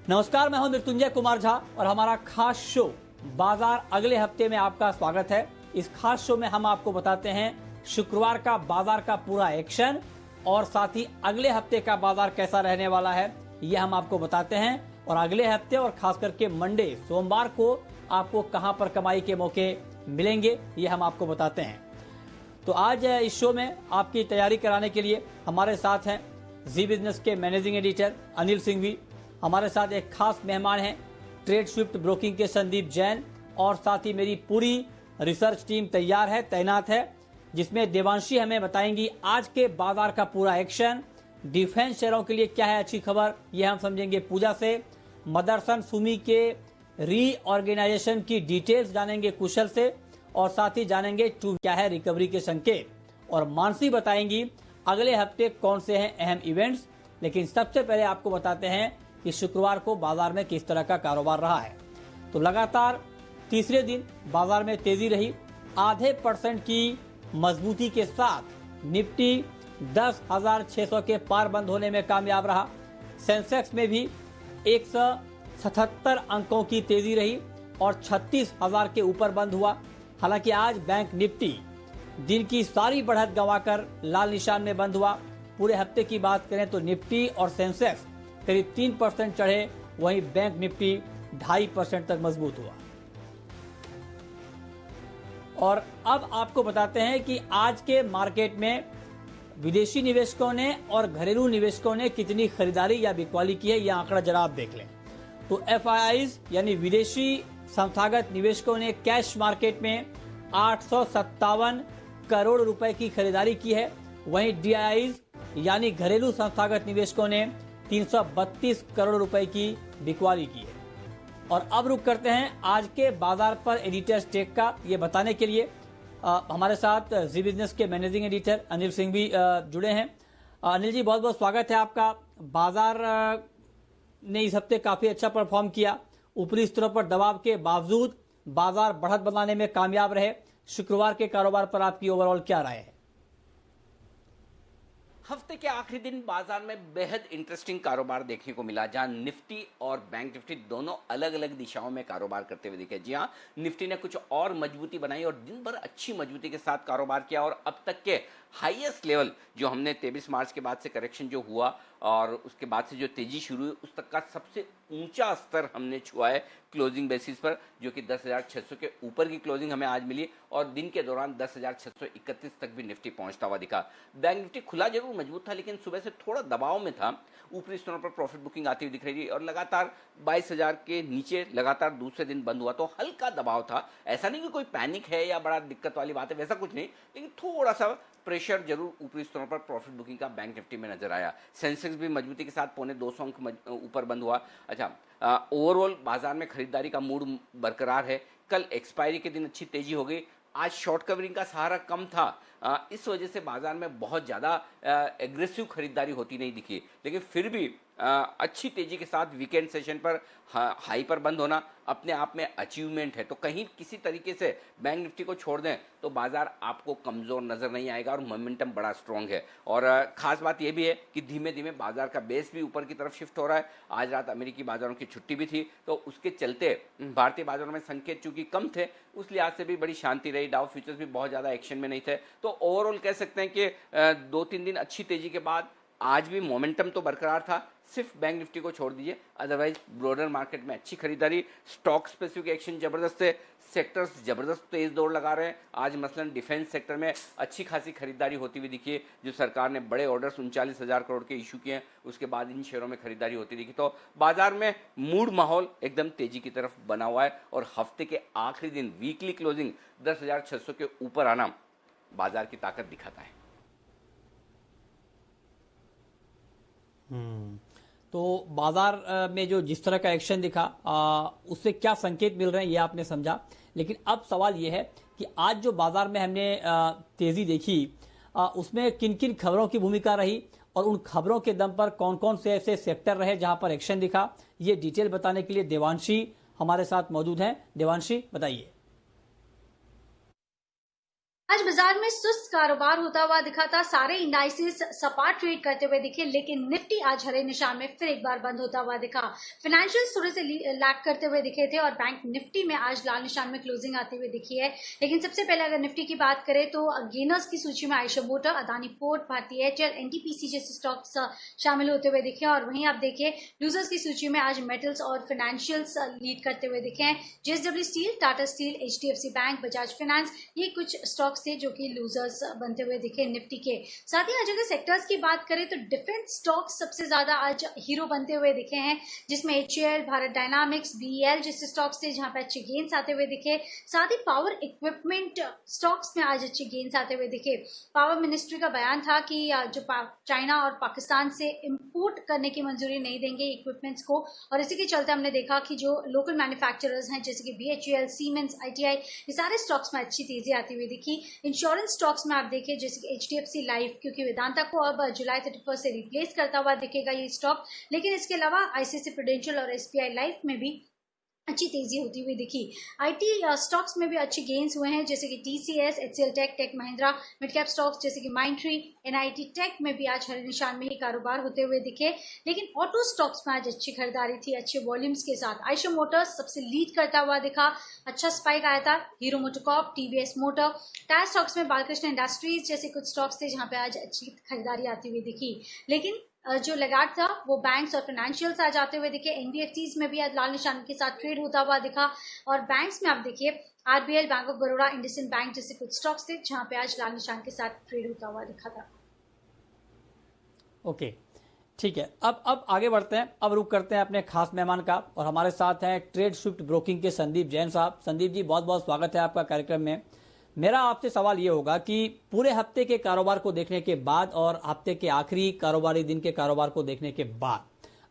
नमस्कार, मैं हूं मृत्युंजय कुमार झा और हमारा खास शो बाजार अगले हफ्ते में आपका स्वागत है। इस खास शो में हम आपको बताते हैं शुक्रवार का बाजार का पूरा एक्शन और साथ ही अगले हफ्ते का बाजार कैसा रहने वाला है, ये हम आपको बताते हैं। और अगले हफ्ते और खास करके मंडे सोमवार को आपको कहां पर कमाई के मौके मिलेंगे, ये हम आपको बताते हैं। तो आज इस शो में आपकी तैयारी कराने के लिए हमारे साथ हैं जी बिजनेस के मैनेजिंग एडिटर अनिल सिंघवी। हमारे साथ एक खास मेहमान हैं ट्रेड स्विफ्ट ब्रोकिंग के संदीप जैन, और साथ ही मेरी पूरी रिसर्च टीम तैयार है, तैनात है, जिसमें देवांशी हमें बताएंगी आज के बाजार का पूरा एक्शन। डिफेंस शेयरों के लिए क्या है अच्छी खबर, यह हम समझेंगे पूजा से। मदरसन सुमी के रीऑर्गेनाइजेशन की डिटेल्स जानेंगे कुशल से, और साथ ही जानेंगे क्या है रिकवरी के संकेत। और मानसी बताएंगी अगले हफ्ते कौन से हैं अहम इवेंट्स। लेकिन सबसे पहले आपको बताते हैं कि शुक्रवार को बाजार में किस तरह का कारोबार रहा है। तो लगातार तीसरे दिन बाजार में तेजी रही। 0.5% की मजबूती के साथ निफ्टी 10,600 के पार बंद होने में कामयाब रहा। सेंसेक्स में भी 177 अंकों की तेजी रही और 36,000 के ऊपर बंद हुआ। हालांकि आज बैंक निफ्टी दिन की सारी बढ़त गंवाकर लाल निशान में बंद हुआ। पूरे हफ्ते की बात करें तो निफ्टी और सेंसेक्स करीब 3% चढ़े, वहीं बैंक निफ्टी 2.5% तक मजबूत हुआ। और अब आपको बताते हैं कि आज के मार्केट में विदेशी निवेशकों ने और घरेलू निवेशकों ने कितनी खरीदारी या बिकवाली की है, यह आंकड़ा जरा आप देख लें। तो FIIs यानी विदेशी संस्थागत निवेशकों ने कैश मार्केट में 857 करोड़ रुपए की खरीदारी की है। वहीं DIIs यानी घरेलू संस्थागत निवेशकों ने 332 करोड़ रुपए की बिकवाली की है। और अब रुक करते हैं आज के बाजार पर एडिटर्स टेक का, ये बताने के लिए हमारे साथ जी बिजनेस के मैनेजिंग एडिटर अनिल सिंह भी जुड़े हैं। अनिल जी, बहुत बहुत स्वागत है आपका। बाजार ने इस हफ्ते काफी अच्छा परफॉर्म किया। ऊपरी स्तरों पर दबाव के बावजूद बाजार बढ़त बनाने में कामयाब रहे। शुक्रवार के कारोबार पर आपकी ओवरऑल क्या राय है? हफ्ते के आखिरी दिन बाजार में बेहद इंटरेस्टिंग कारोबार देखने को मिला, जहां निफ्टी और बैंक निफ्टी दोनों अलग अलग दिशाओं में कारोबार करते हुए दिखे। जी हां, निफ्टी ने कुछ और मजबूती बनाई और दिन भर अच्छी मजबूती के साथ कारोबार किया और अब तक के हाईएस्ट लेवल जो हमने 23 मार्च के बाद से करेक्शन जो हुआ और उसके बाद से जो तेजी शुरू हुई, उस तक का सबसे ऊंचा स्तर हमने छुआ है क्लोजिंग बेसिस पर, जो कि 10,600 के ऊपर की क्लोजिंग हमें आज मिली और दिन के दौरान 10,631 तक भी निफ्टी पहुंचता हुआ दिखा। बैंक निफ्टी खुला जरूर मजबूत था, लेकिन सुबह से थोड़ा दबाव में था। ऊपरी स्तरों पर प्रॉफिट बुकिंग आती हुई दिख रही थी और लगातार 22,000 के नीचे लगातार दूसरे दिन बंद हुआ, तो हल्का दबाव था। ऐसा नहीं कि कोई पैनिक है या बड़ा दिक्कत वाली बात है, वैसा कुछ नहीं, लेकिन थोड़ा सा प्रेशर जरूर ऊपरी स्तरों पर प्रॉफिट बुकिंग का बैंक निफ्टी में नजर आया। सेंसेक्स भी मजबूती के साथ 2.25 अंक ऊपर बंद हुआ। अच्छा, ओवरऑल बाजार में खरीदारी का मूड बरकरार है। कल एक्सपायरी के दिन अच्छी तेजी हो गई। आज शॉर्ट कवरिंग का सहारा कम था, इस वजह से बाजार में बहुत ज़्यादा एग्रेसिव खरीदारी होती नहीं दिखी, लेकिन फिर भी अच्छी तेजी के साथ वीकेंड सेशन पर हाई पर बंद होना अपने आप में अचीवमेंट है। तो कहीं किसी तरीके से बैंक निफ्टी को छोड़ दें तो बाजार आपको कमज़ोर नज़र नहीं आएगा और मोमेंटम बड़ा स्ट्रॉन्ग है। और ख़ास बात यह भी है कि धीमे धीमे बाजार का बेस भी ऊपर की तरफ शिफ्ट हो रहा है। आज रात अमेरिकी बाजारों की छुट्टी भी थी, तो उसके चलते भारतीय बाजारों में संकेत चूंकि कम थे, उस लिहाज से भी बड़ी शांति रही। डाउ फ्यूचर्स भी बहुत ज़्यादा एक्शन में नहीं थे। तो ओवरऑल कह सकते हैं कि 2-3 दिन अच्छी तेजी के बाद आज भी मोमेंटम तो बरकरार था, सिर्फ बैंक निफ्टी को छोड़ दीजिए, अदरवाइज ब्रॉडर मार्केट में अच्छी खरीदारी, स्टॉक स्पेसिफिक एक्शन जबरदस्त है, सेक्टर्स जबरदस्त तेज दौड़ लगा रहे हैं। आज मसलन डिफेंस सेक्टर में अच्छी खासी खरीदारी होती हुई दिखी है, जो सरकार ने बड़े ऑर्डर्स 39,000 करोड़ के इशू किए हैं, उसके बाद इन शेयरों में खरीदारी होती दिखी। तो बाजार में मूड माहौल एकदम तेजी की तरफ बना हुआ है और हफ्ते के आखिरी दिन वीकली क्लोजिंग 10,600 के ऊपर आना बाजार की ताकत दिखाता है। तो बाजार में जो जिस तरह का एक्शन दिखा उससे क्या संकेत मिल रहे हैं ये आपने समझा। लेकिन अब सवाल ये है कि आज जो बाजार में हमने तेजी देखी उसमें किन किन खबरों की भूमिका रही और उन खबरों के दम पर कौन कौन से ऐसे सेक्टर रहे जहां पर एक्शन दिखा, ये डिटेल बताने के लिए देवांशी हमारे साथ मौजूद हैं। देवांशी, बताइए। आज बाजार में सुस्त कारोबार होता हुआ दिखा था। सारे इंडाइसेस सपाट ट्रेड करते हुए दिखे, लेकिन निफ्टी आज हरे निशान में फिर एक बार बंद होता हुआ दिखा। फाइनेंशियल्स थोड़े से लैग करते हुए दिखे थे और बैंक निफ्टी में आज लाल निशान में क्लोजिंग आती हुई दिखी है। लेकिन सबसे पहले अगर निफ्टी की बात करें तो गेनर्स की सूची में आयशा मोटर, अदानी पोर्ट, भारतीय एयरटेल, एनटीपीसी जैसे स्टॉक्स शामिल होते हुए दिखे। और वहीं आप देखिए लूजर्स की सूची में आज मेटल्स और फाइनेंशियल्स लीड करते हुए दिखे हैं। JSW steel, Tata steel, HDFC bank, Bajaj finance, ये कुछ स्टॉक्स थे जो कि लूजर्स बनते हुए दिखे निफ्टी के। साथ ही आज अगर सेक्टर्स की बात करें तो डिफेंस स्टॉक्स सबसे ज्यादा आज हीरो बनते हुए दिखे हैं, जिसमें एचएएल, भारत डायनामिक्स, बीईएल जैसे स्टॉक्स थे जहां पे अच्छे गेन्स आते हुए दिखे। साथ ही पावर इक्विपमेंट स्टॉक्स में आज अच्छे गेन्स आते हुए दिखे। पावर मिनिस्ट्री का बयान था कि जो चाइना और पाकिस्तान से इंपोर्ट करने की मंजूरी नहीं देंगे इक्विपमेंट्स को, और इसी के चलते हमने देखा कि जो लोकल मैन्युफैक्चरर्स हैं जैसे कि बीएचईएल, सीमेंस, आईटीआई, ये सारे स्टॉक्स में अच्छी तेजी आती हुई दिखी। इंश्योरेंस स्टॉक्स में आप देखिए जैसे कि एचडीएफसी लाइफ, क्योंकि वेदांता को अब जुलाई 31 से रिप्लेस करता हुआ दिखेगा ये स्टॉक, लेकिन इसके अलावा आईसीआईसीआई प्रूडेंशियल और एसबीआई लाइफ में भी अच्छी तेजी होती हुई दिखी। आईटी स्टॉक्स में भी अच्छे गेन्स हुए हैं जैसे कि TCS, HCL Tech, Tech Mahindra. Mid cap stocks जैसे कि माइंडट्री, एनआईटी टेक में भी आज हरे निशान में ही कारोबार होते हुए दिखे। लेकिन ऑटो स्टॉक्स में आज अच्छी खरीदारी थी, अच्छे वॉल्यूम्स के साथ। आयशा मोटर्स सबसे लीड करता हुआ दिखा, अच्छा स्पाइक आया था। Hero MotoCorp, TVS motor. Tyre stocks में बालकृष्ण इंडस्ट्रीज जैसे कुछ स्टॉक्स थे जहां पे आज अच्छी खरीदारी आती हुई दिखी। लेकिन जो लगाट था वो बैंक्स और फाइनेंशियल्स आ जाते हुए दिखे। एनबीएफसीज में भी आज लाल निशान के साथ ट्रेड होता हुआ दिखा। और बैंक्स में आप देखिए RBL, bank of Baroda, IndusInd bank जैसे कुछ स्टॉक्स थे जहां पे आज लाल निशान के साथ ट्रेड होता हुआ दिखा था। ओके, ठीक है। अब आगे बढ़ते हैं। अब रुक करते हैं अपने खास मेहमान का, और हमारे साथ हैं ट्रेड स्विफ्ट ब्रोकिंग के संदीप जैन साहब। संदीप जी, बहुत बहुत स्वागत है आपका कार्यक्रम में। मेरा आपसे सवाल ये होगा कि पूरे हफ्ते के कारोबार को देखने के बाद और हफ्ते के आखिरी कारोबारी दिन के कारोबार को देखने के बाद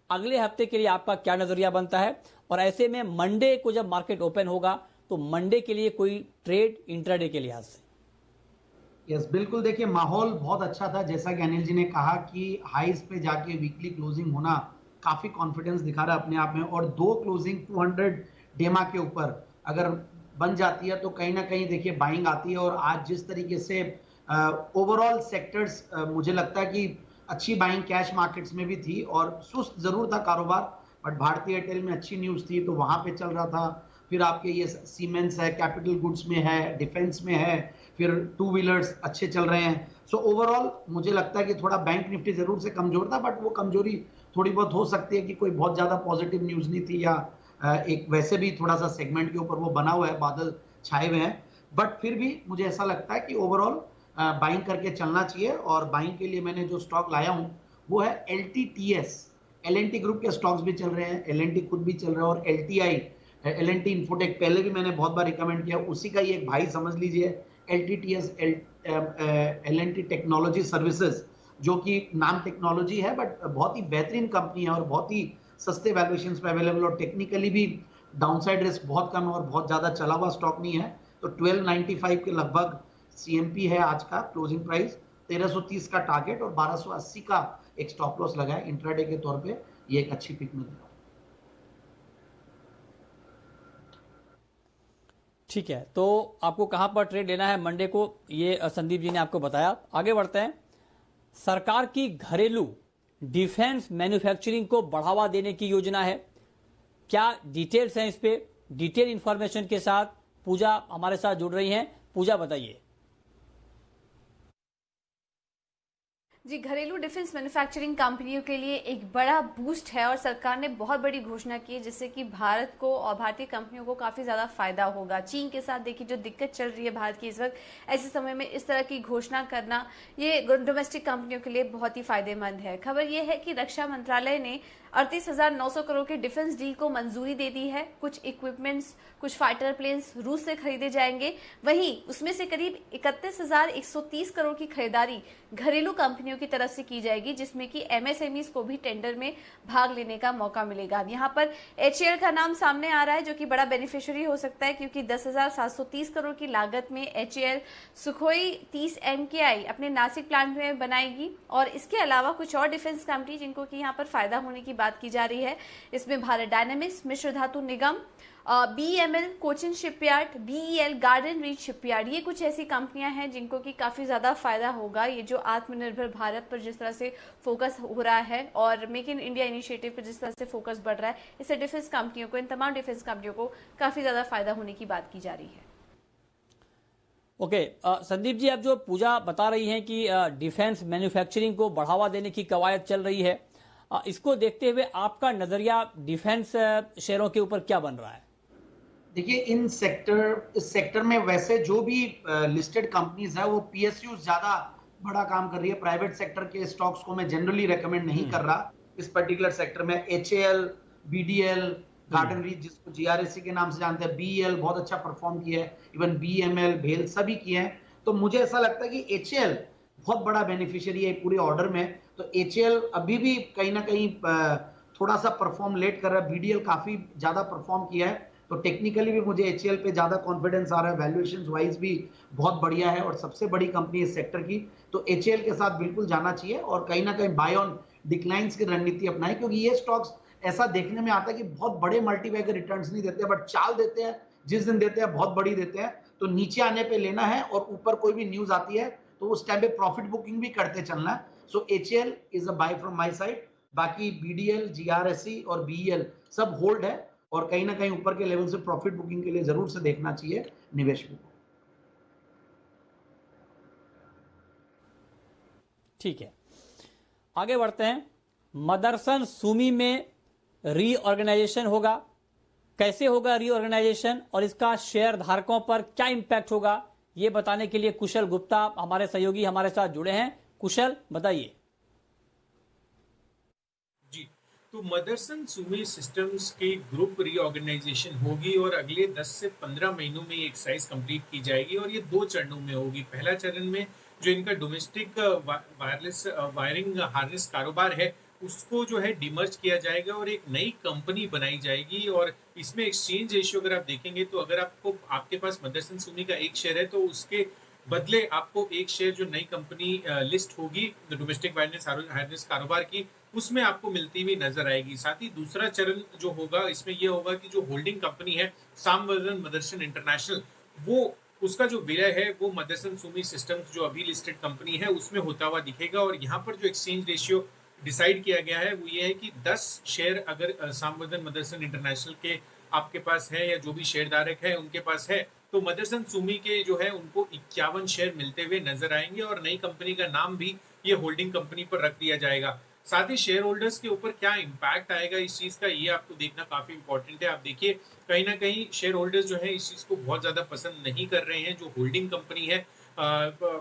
अगले हफ्ते के लिए आपका क्या नजरिया बनता है, और ऐसे में मंडे को जब मार्केट ओपन होगा तो मंडे के लिए कोई ट्रेड इंट्राडे के लिहाज से? यस, बिल्कुल। देखिए, माहौल बहुत अच्छा था, जैसा कि अनिल जी ने कहा कि हाईज पे जाके वीकली क्लोजिंग होना काफी कॉन्फिडेंस दिखा रहा है अपने आप में, और दो क्लोजिंग 200 डेमा के ऊपर अगर बन जाती है तो कहीं ना कहीं देखिए बाइंग आती है। और आज जिस तरीके से ओवरऑल सेक्टर्स मुझे लगता है कि अच्छी बाइंग कैश मार्केट्स में भी थी, और सुस्त जरूर था कारोबार, बट भारतीय एयरटेल में अच्छी न्यूज थी तो वहां पे चल रहा था। फिर आपके ये सीमेंस है, कैपिटल गुड्स में है, डिफेंस में है, फिर टू व्हीलर्स अच्छे चल रहे हैं। सो ओवरऑल मुझे लगता है कि थोड़ा बैंक निफ्टी जरूर से कमजोर था, बट वो कमजोरी थोड़ी बहुत हो सकती है कि कोई बहुत ज्यादा पॉजिटिव न्यूज नहीं थी, या एक वैसे भी थोड़ा सा सेगमेंट के ऊपर वो बना हुआ है, बादल छाए हुए हैं। बट फिर भी मुझे ऐसा लगता है कि ओवरऑल बाइंग करके चलना चाहिए। और बाइंग के लिए मैंने जो स्टॉक लाया हूं वो है LTTS, एल&टी ग्रुप के स्टॉक्स भी चल रहे हैं, एल&टी खुद भी चल रहा है, और LTI, एल&टी इन्फोटेक पहले भी मैंने बहुत बार रिकमेंड किया, उसी का ही एक भाई समझ लीजिए LTTS, एल&टी टेक्नोलॉजी सर्विसेज, जो कि नाम टेक्नोलॉजी है बट बहुत ही बेहतरीन कंपनी है और बहुत ही सस्ते वैल्यूएशंस पे अवेलेबल, और टेक्निकली भी डाउनसाइड रिस्क बहुत कम और बहुत ज्यादा चला हुआ स्टॉक नहीं है। तो 1295 के लगभग CMP है आज का क्लोजिंग प्राइस, 1330 का टारगेट और 1280 का एक स्टॉप लॉस लगा है इंट्राडे के तौर पे। ये एक अच्छी पिक नजर है। ठीक है, तो आपको कहां पर ट्रेड लेना है मंडे को, ये संदीप जी ने आपको बताया। आगे बढ़ते हैं। सरकार की घरेलू डिफेंस मैन्युफैक्चरिंग को बढ़ावा देने की योजना है, क्या डिटेल्स हैं इस पे? डिटेल इंफॉर्मेशन के साथ पूजा हमारे साथ जुड़ रही हैं। पूजा, बताइए। जी, घरेलू डिफेंस मैन्युफैक्चरिंग कंपनियों के लिए एक बड़ा बूस्ट है और सरकार ने बहुत बड़ी घोषणा की है, जिससे कि भारत को और भारतीय कंपनियों को काफी ज्यादा फायदा होगा। चीन के साथ देखिए जो दिक्कत चल रही है भारत की इस वक्त, ऐसे समय में इस तरह की घोषणा करना ये डोमेस्टिक कंपनियों के लिए बहुत ही फायदेमंद है। खबर यह है कि रक्षा मंत्रालय ने 38,900 करोड़ के डिफेंस डील को मंजूरी दे दी है। कुछ इक्विपमेंट्स, कुछ फाइटर प्लेन्स रूस से खरीदे जाएंगे, वहीं उसमें से करीब 31,130 करोड़ की खरीदारी घरेलू कंपनियों की तरफ से की जाएगी, जिसमें कि MSMEs को भी टेंडर में भाग लेने का मौका मिलेगा। यहाँ पर HAL का नाम सामने आ रहा है, जो कि बड़ा बेनिफिशियरी हो सकता है, क्योंकि 10,730 करोड़ की लागत में HAL सुखोई 30 MKI अपने नासिक प्लांट में बनाएगी। और इसके अलावा कुछ और डिफेंस कंपनी जिनको कि यहाँ पर फायदा होने की बात की जा रही है, इसमें भारत डायनामिक्स, मिश्र धातु निगम BEML, Cochin shipyard, BEL, garden reach shipyard, ये कुछ ऐसी कंपनियां हैं जिनको कि काफ़ी ज़्यादा फायदा होगा। ये जो आत्मनिर्भर भारत पर जिस तरह से फोकस हो रहा है और मेक इन इंडिया इनिशिएटिव पर जिस तरह से फोकस बढ़ रहा है, इससे डिफेंस कंपनियों को, इन तमाम डिफेंस कंपनियों को काफ़ी ज़्यादा फायदा होने की बात की जा रही है। ओके, संदीप जी, अब जो पूजा बता रही हैं कि डिफेंस मैन्युफैक्चरिंग को बढ़ावा देने की कवायद चल रही है, इसको देखते हुए आपका नजरिया डिफेंस शेयरों के ऊपर क्या बन रहा है? देखिए, इस सेक्टर में वैसे जो भी लिस्टेड कंपनीज है वो PSU ज्यादा बड़ा काम कर रही है। प्राइवेट सेक्टर के स्टॉक्स को मैं जनरली रेकमेंड नहीं कर रहा इस पर्टिकुलर सेक्टर में। HAL, BDL, गार्डन रीच जिसको GRSC के नाम से जानते हैं, BEL बहुत अच्छा परफॉर्म किया है, इवन BML, BHEL सभी किए हैं। तो मुझे ऐसा लगता है कि HAL बहुत बड़ा बेनिफिशियरी है पूरे ऑर्डर में। तो HAL अभी भी कहीं ना कहीं थोड़ा सा परफॉर्म लेट कर रहा है। BDL काफी ज्यादा परफॉर्म किया है, तो टेक्निकली भी मुझे HAL पे ज्यादा कॉन्फिडेंस आ रहा है। वैल्यूएशन वाइज भी बहुत बढ़िया है और सबसे बड़ी कंपनी इस सेक्टर की, तो HAL के साथ बिल्कुल जाना चाहिए और कहीं ना कहीं बाय ऑन डिक्लाइंस की रणनीति अपनाएं, क्योंकि ये स्टॉक्स ऐसा देखने में आता है कि बहुत बड़े मल्टीबैगर रिटर्न्स नहीं देते, बट चाल देते हैं, जिस दिन देते हैं बहुत बड़ी देते हैं। तो नीचे आने पे लेना है और ऊपर कोई भी न्यूज आती है तो उस टाइम पे प्रॉफिट बुकिंग भी करते चलना है। So HAL is a buy from my side. बाकी BDL, GRSC और BEL सब होल्ड है और कहीं ना कहीं ऊपर के लेवल से प्रॉफिट बुकिंग के लिए जरूर से देखना चाहिए निवेश को। ठीक है, आगे बढ़ते हैं। मदरसन सुमी में रीऑर्गेनाइजेशन होगा, कैसे होगा रीऑर्गेनाइजेशन और इसका शेयर धारकों पर क्या इंपैक्ट होगा, ये बताने के लिए कुशल गुप्ता हमारे सहयोगी हमारे साथ जुड़े हैं। कुशल, बताइए। जी, तो मदरसन सुमी सिस्टम्स की ग्रुप रीऑर्गेनाइजेशन होगी और अगले 10 से 15 महीनों में एक्सरसाइज कंप्लीट की जाएगी और ये 2 चरणों में होगी। पहला चरण में जो इनका डोमेस्टिक वायरलेस वायरिंग हार्नेस कारोबार है उसको जो है डिमर्ज किया जाएगा और एक नई कंपनी बनाई जाएगी। और इसमें एक्सचेंज रेशियो अगर आप देखेंगे तो अगर आपके पास मदरसन सुमी का एक शेयर है तो उसके बदले आपको एक शेयर जो नई कंपनी लिस्ट होगी डोमेस्टिक वायरलेस हार्नेस कारोबार की, उसमें आपको मिलती हुई नजर आएगी। साथ ही दूसरा चरण जो होगा इसमें यह होगा कि जो होल्डिंग कंपनी है सामवर्धन मदरसन इंटरनेशनल, वो उसका जो विलय है वो मदरसन सुमी सिस्टम्स जो अभी लिस्टेड कंपनी है उसमें होता हुआ दिखेगा। और यहाँ पर जो एक्सचेंज रेशियो डिसाइड किया गया है वो ये है कि 10 शेयर अगर सामवर्धन मदरसन इंटरनेशनल के आपके पास है या जो भी शेयरधारक है उनके पास है तो मदरसन सुमी के जो है उनको 51 शेयर मिलते हुए नजर आएंगे और नई कंपनी का नाम भी ये होल्डिंग कंपनी पर रख दिया जाएगा। साथ ही शेयर होल्डर्स के ऊपर क्या इम्पैक्ट आएगा इस चीज का, ये आपको देखना काफी इंपॉर्टेंट है। आप देखिए कहीं ना कहीं शेयर होल्डर्स जो है इस चीज को बहुत ज्यादा पसंद नहीं कर रहे हैं। जो होल्डिंग कंपनी है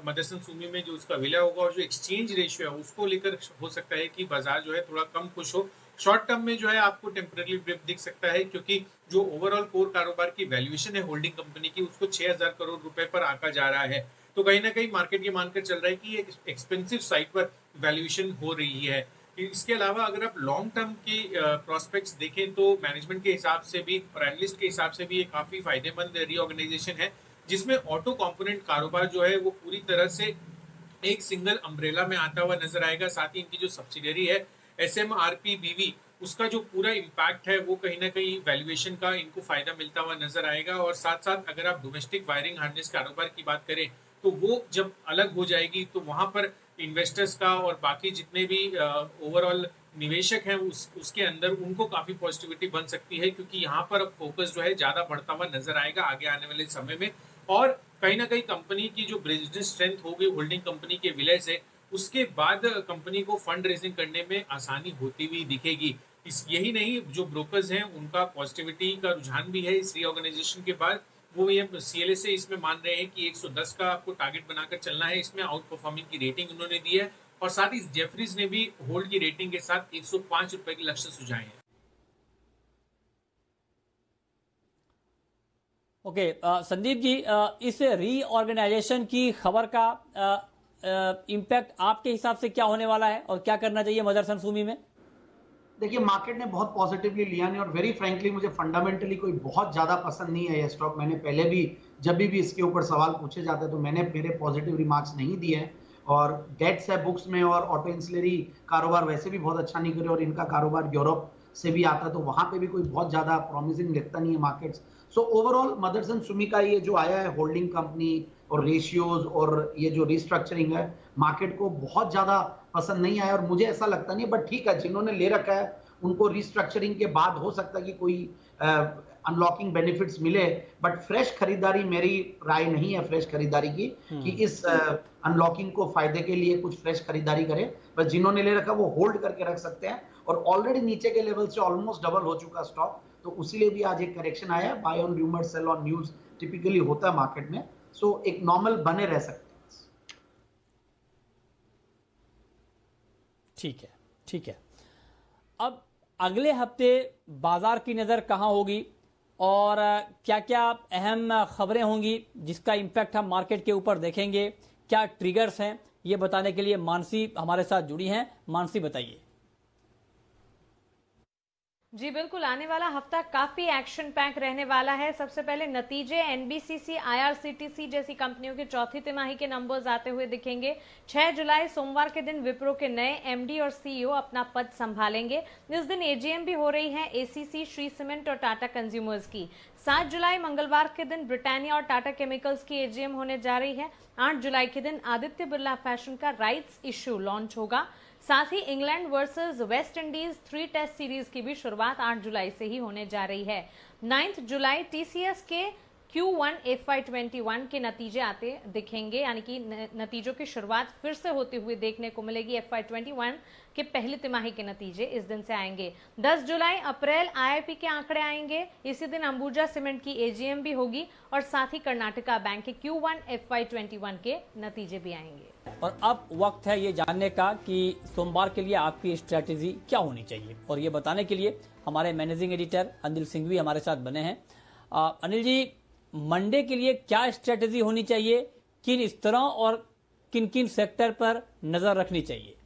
मदरसन सुमी में जो उसका विलय होगा और जो एक्सचेंज रेशियो है उसको लेकर हो सकता है कि बाजार जो है थोड़ा कम खुश हो। शॉर्ट टर्म में जो है आपको टेम्पररी ब्रिप दिख सकता है क्योंकि जो ओवरऑल कोर कारोबार की वैल्यूएशन है होल्डिंग कंपनी की उसको 6000 करोड़ रुपए पर आंका जा रहा है। तो कहीं ना कहीं मार्केट ये मानकर चल रहा है कि एक एक्सपेंसिव साइड पर वैल्यूएशन हो रही है। इसके अलावा अगर आप लॉन्ग टर्म के प्रोस्पेक्ट्स देखें तो मैनेजमेंट के हिसाब से भी और एनालिस्ट के हिसाब से भी ये काफी फायदेमंद रीऑर्गेनाइजेशन है, जिसमें ऑटो कंपोनेंट कारोबार जो है वो पूरी तरह से एक सिंगल अम्ब्रेला में आता हुआ नजर आएगा। साथ ही इनकी जो सब्सिडरी है SMRP BV उसका जो पूरा इम्पैक्ट है वो कहीं ना कहीं वैल्यूएशन का इनको फायदा मिलता हुआ नजर आएगा। और साथ साथ अगर आप डोमेस्टिक वायरिंग हार्नेस कारोबार की बात करें तो वो जब अलग हो जाएगी तो वहां पर इन्वेस्टर्स का और बाकी जितने भी ओवरऑल निवेशक हैं उसके अंदर उनको काफी पॉजिटिविटी बन सकती है, क्योंकि यहाँ पर अब फोकस जो है ज्यादा बढ़ता हुआ नजर आएगा आगे आने वाले समय में। और कहीं ना कहीं कंपनी की जो बिजनेस स्ट्रेंथ होगी होल्डिंग कंपनी के विलय से, उसके बाद कंपनी को फंड रेजिंग करने में आसानी होती हुई दिखेगी। यही नहीं, जो ब्रोकर्स हैं उनका पॉजिटिविटी का रुझान भी है इस रीऑर्गेनाइजेशन के बाद। वो ये CLA से इसमें मान रहे हैं कि 110 का आपको टारगेट बनाकर चलना है। इसमें आउट परफॉर्मिंग की रेटिंग उन्होंने दी है और साथ ही जेफरीज ने भी होल्ड की रेटिंग के साथ 105 रुपए के लक्ष्य सुझाए हैं। ओके, संदीप जी, इस रीऑर्गेनाइजेशन की खबर का इम्पैक्ट आपके हिसाब से क्या होने वाला है और क्या करना चाहिए मदरसन सुमी में? देखिए, मार्केट ने बहुत पॉजिटिवली लिया नहीं और वेरी फ्रैंकली मुझे फंडामेंटली कोई बहुत ज्यादा पसंद नहीं है यह स्टॉक। मैंने पहले भी जब भी इसके ऊपर सवाल पूछे जाते हैं तो मैंने मेरे पॉजिटिव रिमार्क्स नहीं दिए हैं। और डेट्स है बुक्स में और ऑटो इंसुलरी कारोबार वैसे भी बहुत अच्छा नहीं करे और इनका कारोबार यूरोप से भी आता, तो वहां पे भी कोई बहुत ज्यादा प्रॉमिसिंग दिखता नहीं है markets. So overall Motherson Sumi का ये जो आया है होल्डिंग कंपनी और रेशियोज और ये जो रिस्ट्रक्चरिंग है, मार्केट को बहुत ज्यादा पसंद नहीं आया और मुझे ऐसा लगता नहीं है, बट ठीक है जिन्होंने ले रखा है उनको रिस्ट्रक्चरिंग के बाद हो सकता है कि कोई अनलॉकिंग बेनिफिट्स मिले, बट फ्रेश खरीदारी मेरी राय नहीं है फ्रेश खरीदारी की कि इस अनलॉकिंग को फायदे के लिए कुछ फ्रेश खरीदारी करे। बस जिन्होंने ले रखा वो होल्ड करके रख सकते हैं और ऑलरेडी नीचे के लेवल से ऑलमोस्ट डबल हो चुका स्टॉक, तो उसीलिए भी आज एक करेक्शन आया। Buy on rumour sell on news typically होता है मार्केट में, सो एक नॉर्मल बने रह सकते हैं। ठीक है, ठीक है। अब अगले हफ्ते बाजार की नज़र कहाँ होगी और क्या क्या अहम खबरें होंगी जिसका इम्पैक्ट हम मार्केट के ऊपर देखेंगे, क्या ट्रिगर्स हैं, ये बताने के लिए मानसी हमारे साथ जुड़ी हैं। मानसी बताइए। जी बिल्कुल, आने वाला हफ्ता काफी एक्शन पैक रहने वाला है। सबसे पहले नतीजे एनबीसीसी, आईआरसीटीसी जैसी कंपनियों के चौथी तिमाही के नंबर्स आते हुए दिखेंगे। 6 जुलाई सोमवार के दिन विप्रो के नए एमडी और सीईओ अपना पद संभालेंगे। इस दिन एजीएम भी हो रही है एसीसी, श्री सीमेंट और टाटा कंज्यूमर्स की। 7 जुलाई मंगलवार के दिन ब्रिटानिया और टाटा केमिकल्स की एजीएम होने जा रही है। 8 जुलाई के दिन आदित्य बिरला फैशन का राइट्स इश्यू लॉन्च होगा। साथ ही England versus West Indies 3 test series की भी शुरुआत 8 जुलाई से ही होने जा रही है। 9 जुलाई टीसीएस के Q1 FY21 के नतीजे आते दिखेंगे, यानी कि नतीजों की शुरुआत फिर से होती हुई देखने को मिलेगी। FY21 के पहली तिमाही के नतीजे इस दिन से आएंगे। 10 जुलाई अप्रैल आईआईपी के आंकड़े आएंगे। इसी दिन अंबुजा सीमेंट की एजीएम भी होगी और साथ ही कर्नाटका बैंक के Q1 FY21 के नतीजे भी आएंगे। और अब वक्त है ये जानने का कि सोमवार के लिए आपकी स्ट्रेटेजी क्या होनी चाहिए, और ये बताने के लिए हमारे मैनेजिंग एडिटर अनिल सिंघवी हमारे साथ बने हैं। अनिल जी, मंडे के लिए क्या स्ट्रेटेजी होनी चाहिए, किन स्तरों और किन किन सेक्टर पर नजर रखनी चाहिए?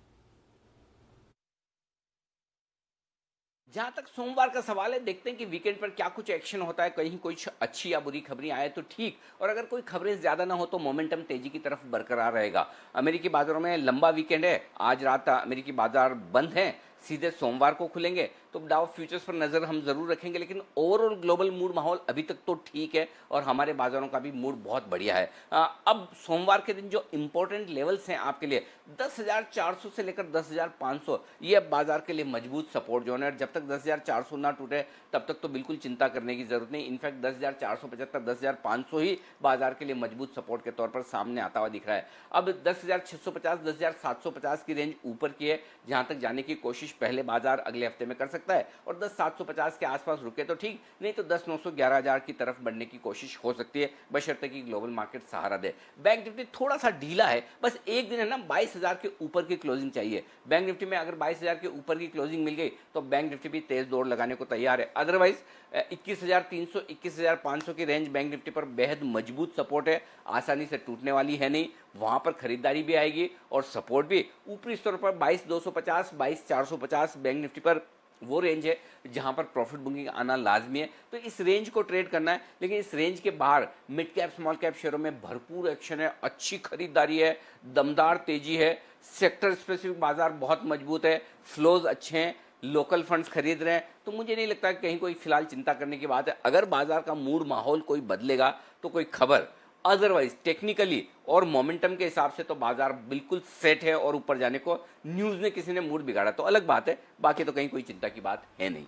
जहां तक सोमवार का सवाल है, देखते हैं कि वीकेंड पर क्या कुछ एक्शन होता है। कहीं कुछ अच्छी या बुरी खबरें आए तो ठीक, और अगर कोई खबरें ज्यादा ना हो तो मोमेंटम तेजी की तरफ बरकरार रहेगा। अमेरिकी बाजारों में लंबा वीकेंड है, आज रात अमेरिकी बाजार बंद हैं, सीधे सोमवार को खुलेंगे, तो डाउ फ्यूचर्स पर नजर हम जरूर रखेंगे। लेकिन ओवरऑल ग्लोबल मूड माहौल अभी तक तो ठीक है और हमारे बाजारों का भी मूड बहुत बढ़िया है। अब सोमवार के दिन जो इंपॉर्टेंट लेवल्स हैं आपके लिए 10,400 से लेकर 10,500, ये अब बाजार के लिए मजबूत सपोर्ट जोन है। और जब तक 10,400 ना टूटे तब तक तो बिल्कुल चिंता करने की जरूरत नहीं। इनफैक्ट 10,475, 10,500 ही बाजार के लिए मजबूत सपोर्ट के तौर पर सामने आता हुआ दिख रहा है। अब 10,650, 10,750 की रेंज ऊपर की है, जहां तक जाने की कोशिश पहले बाजार अगले हफ्ते में कर सकता है। और 10,750 के आसपास रुके तो ठीक, नहीं तो 10,900, 11,000 की तरफ बढ़ने की कोशिश हो सकती है, बशर्ते कि ग्लोबल मार्केट सहारा दे। बैंक निफ्टी थोड़ा सा ढीला है, बस एक दिन है ना 22,000 के ऊपर की क्लोजिंग चाहिए। बैंक निफ्टी में अगर 22,000 के ऊपर की क्लोजिंग मिल गई तो बैंक निफ्टी भी तेज दौड़ लगाने को तैयार है। अदरवाइज 21,300, 21,500 की रेंज बैंक निफ्टी पर बेहद मजबूत सपोर्ट है, आसानी से टूटने वाली है नहीं। वहां पर खरीदारी भी आएगी और सपोर्ट भी। ऊपरी स्तर पर 22,250, 22,450 बैंक निफ्टी पर वो रेंज है जहां पर प्रॉफिट बुकिंग आना लाजमी है, तो इस रेंज को ट्रेड करना है। लेकिन इस रेंज के बाहर मिड कैप स्मॉल कैप शेयरों में भरपूर एक्शन है, अच्छी खरीदारी है, दमदार तेजी है, सेक्टर स्पेसिफिक बाजार बहुत मजबूत है, फ्लोज अच्छे हैं, लोकल फंड्स खरीद रहे हैं, तो मुझे नहीं लगता कि कहीं कोई फिलहाल चिंता करने की बात है। अगर बाजार का मूड माहौल कोई बदलेगा तो कोई खबर, अदरवाइज टेक्निकली और मोमेंटम के हिसाब से तो बाजार बिल्कुल सेट है और ऊपर जाने को न्यूज ने किसी ने मूड बिगाड़ा तो अलग बात है, बाकी तो कहीं कोई चिंता की बात है नहीं।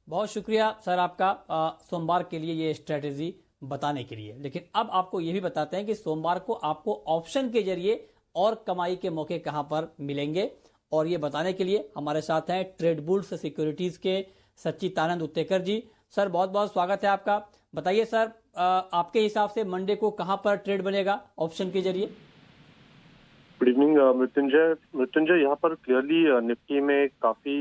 बहुत शुक्रिया सर आपका सोमवार के लिए ये स्ट्रेटेजी बताने के लिए। लेकिन अब आपको ये भी बताते हैं कि सोमवार को आपको ऑप्शन के जरिए और कमाई के मौके कहां पर मिलेंगे, और ये बताने के लिए हमारे साथ हैं ट्रेड बुल्स सिक्योरिटीज के सच्चिदानंद उत्तेकर जी। सर बहुत बहुत स्वागत है आपका। बताइए सर, आपके हिसाब से मंडे को कहां पर ट्रेड बनेगा ऑप्शन के जरिए? गुड इवनिंग मृत्युंजय, यहाँ पर क्लियरली निफ्टी में काफी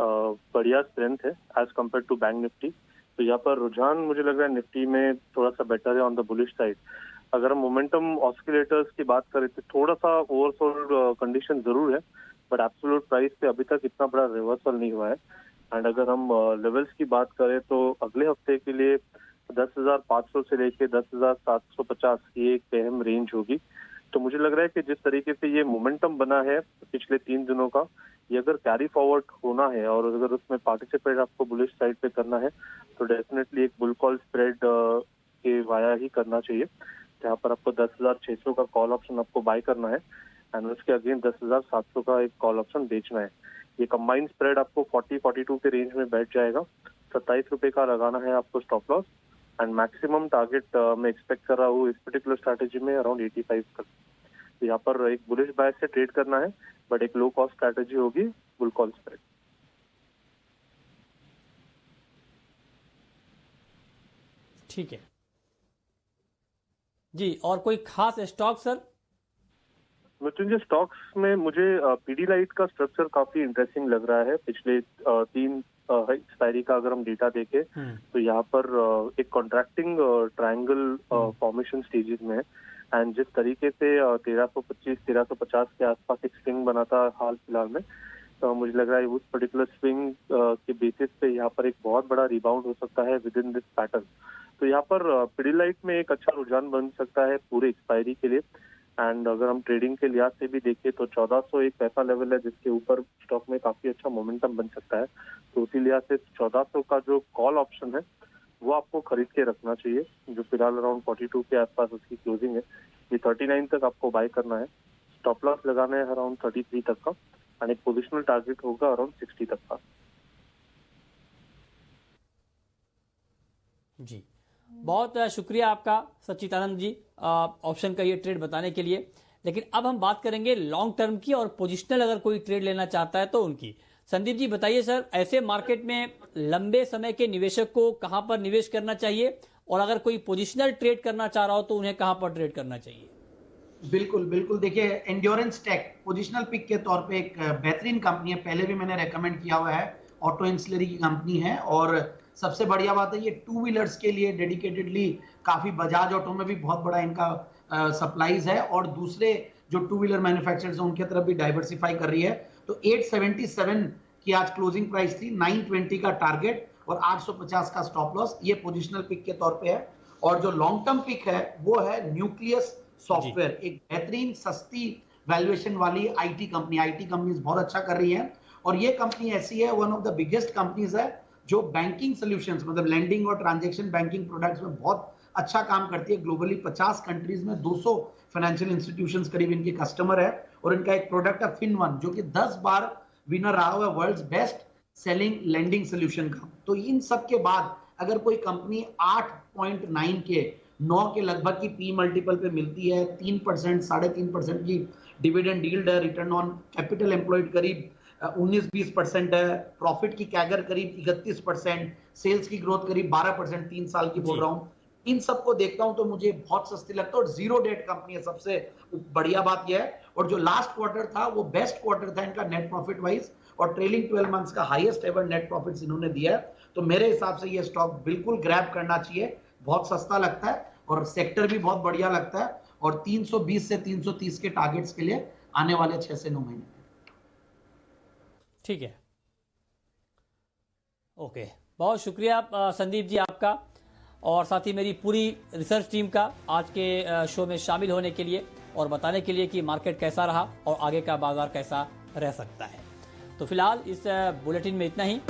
बढ़िया स्ट्रेंथ है as compare to Bank Nifty. तो यहाँ पर रुझान मुझे लग रहा है निफ्टी में थोड़ा सा बेटर है ऑन द बुलिश साइड। अगर हम मोमेंटम ऑस्किलेटर्स की बात करें तो थोड़ा सा ओवरसोल्ड कंडीशन जरूर है, बट एब्सोल्यूट प्राइस पे अभी तक इतना बड़ा रिवर्सल नहीं हुआ है। एंड अगर हम लेवल्स की बात करें तो अगले हफ्ते के लिए 10,500 से लेके 10,750 की एक अहम रेंज होगी। तो मुझे लग रहा है कि जिस तरीके से ये मोमेंटम बना है पिछले 3 दिनों का, ये अगर कैरी फॉरवर्ड होना है और अगर उसमें पार्टिसिपेट आपको बुलिश साइड पे करना है तो डेफिनेटली एक बुल कॉल स्प्रेड के वाया ही करना चाहिए, जहाँ पर आपको 10,600 का कॉल ऑप्शन आपको बाय करना है एंड उसके अगेन 10,700 का एक कॉल ऑप्शन बेचना है। ये कंबाइंड स्प्रेड आपको 40-42 के रेंज में बैठ जाएगा। 27 रुपए का लगाना है आपको stop loss and maximum target मैं एक्सपेक्ट कर रहा हूँ इस पर्टिकुलर स्ट्रैटेजी में अराउंड 85 तक। तो यहाँ पर एक बुलिश बायस से ट्रेड करना है, बट एक लो कॉस्ट स्ट्रैटेजी होगी बुल कॉल स्प्रेड। ठीक है जी, और कोई खास स्टॉक सर? मृत्युंजय, स्टॉक्स में मुझे पीडीलाइट का स्ट्रक्चर काफी इंटरेस्टिंग लग रहा है। पिछले 3 एक्सपायरी का अगर हम डेटा देखें तो यहाँ पर एक कॉन्ट्रैक्टिंग ट्रायंगल फॉर्मेशन स्टेजेस में है एंड जिस तरीके से 1325-1350 के आसपास एक स्विंग बना था हाल फिलहाल में, तो मुझे लग रहा है उस पर्टिकुलर स्विंग के बेसिस पे यहाँ पर एक बहुत बड़ा रिबाउंड हो सकता है विद इन दिस पैटर्न। तो यहाँ पर पीडीलाइट में एक अच्छा रुझान बन सकता है पूरे एक्सपायरी के लिए एंड अगर हम ट्रेडिंग के लिहाज से भी देखें तो 1400 एक ऐसा लेवल है जिसके ऊपर स्टॉक में काफी अच्छा मोमेंटम बन सकता है। तो उसी लिहाज से 1400 का जो कॉल ऑप्शन है वो आपको खरीद के रखना चाहिए, जो फिलहाल अराउंड 42 के आसपास उसकी क्लोजिंग है। ये 39 तक आपको बाय करना है, स्टॉप लॉस लगाना है अराउंड 33 तक का एंड एक पोजिशनल टारगेट होगा अराउंड 60 तक का। जी, बहुत शुक्रिया आपका सच्चिदानंद जी ऑप्शन का ये ट्रेड बताने के लिए। लेकिन अब हम बात करेंगे लॉन्ग टर्म की और पोजिशनल अगर कोई ट्रेड लेना चाहता है तो उनकी। संदीप जी बताइए सर, ऐसे मार्केट में लंबे समय के निवेशक को कहां पर निवेश करना चाहिए और अगर कोई पोजिशनल ट्रेड करना चाह रहा हो तो उन्हें कहां पर ट्रेड करना चाहिए? बिल्कुल बिल्कुल, देखिए एंड्योरेंस टेक पोजिशनल पिक के तौर पे एक बेहतरीन कंपनी है, पहले भी मैंने रेकमेंड किया हुआ है। ऑटो इंसुलरी की कंपनी है और सबसे बढ़िया बात है ये 2 व्हीलर्स के लिए डेडिकेटेडली काफी, बजाज ऑटो में भी बहुत बड़ा इनका सप्लाईज है और दूसरे जो 2 व्हीलर मैन्युफैक्चरर्स हैं उनकी तरफ भी डाइवर्सिफाई कर रही है। तो 877 की आज क्लोजिंग प्राइस थी, 920 का टारगेट और 850 का स्टॉप लॉस, ये पोजिशनल पिक के तौर पे है। और जो लॉन्ग टर्म पिक है वो है न्यूक्लियस सॉफ्टवेयर, एक बेहतरीन सस्ती वैल्यूएशन वाली आईटी कंपनीज बहुत अच्छा कर रही है और ये कंपनी ऐसी है, one of the biggest companies है जो बैंकिंग सॉल्यूशंस मतलब लेंडिंग और ट्रांजैक्शन बैंकिंग प्रोडक्ट्स में बहुत अच्छा काम करती है। ग्लोबली 50 कंट्रीज में 200 फाइनेंशियल इंस्टीट्यूशंस करीब इनके कस्टमर है और इनका एक प्रोडक्ट है FinOne जो कि 10 बार विनर रहा हुआ है world's best selling lending solution का। तो इन सब के बाद अगर कोई कंपनी 8.9 के 9 के लगभग की पी मल्टीपल पे मिलती है, 3% 3.5% की डिविडेंड यील्ड है, रिटर्न ऑन कैपिटल एम्प्लॉयड करीब 19-20% है, प्रॉफिट की कैगर करीब 31%, सेल्स की ग्रोथ करीब 12% 3 साल की बोल रहा हूँ, इन सबको देखता हूं तो मुझे बहुत सस्ती लगता है और जीरो डेट कंपनी है। सबसे बढ़िया बात यह है और जो लास्ट क्वार्टर था वो बेस्ट क्वार्टर था इनका नेट प्रॉफिट वाइज और ट्रेलिंग 12 मंथ्स का हाईएस्ट एवर नेट प्रॉफिट्स इन्होंने दिया है। तो मेरे हिसाब से ये स्टॉक बिल्कुल ग्रैब करना चाहिए, बहुत सस्ता लगता है और सेक्टर भी बहुत बढ़िया लगता है और 320 से 330 के टारगेट्स के लिए आने वाले 6 से 9 महीने। ठीक है, ओके, बहुत शुक्रिया संदीप जी आपका और साथ ही मेरी पूरी रिसर्च टीम का आज के शो में शामिल होने के लिए और बताने के लिए कि मार्केट कैसा रहा और आगे का बाजार कैसा रह सकता है। तो फिलहाल इस बुलेटिन में इतना ही।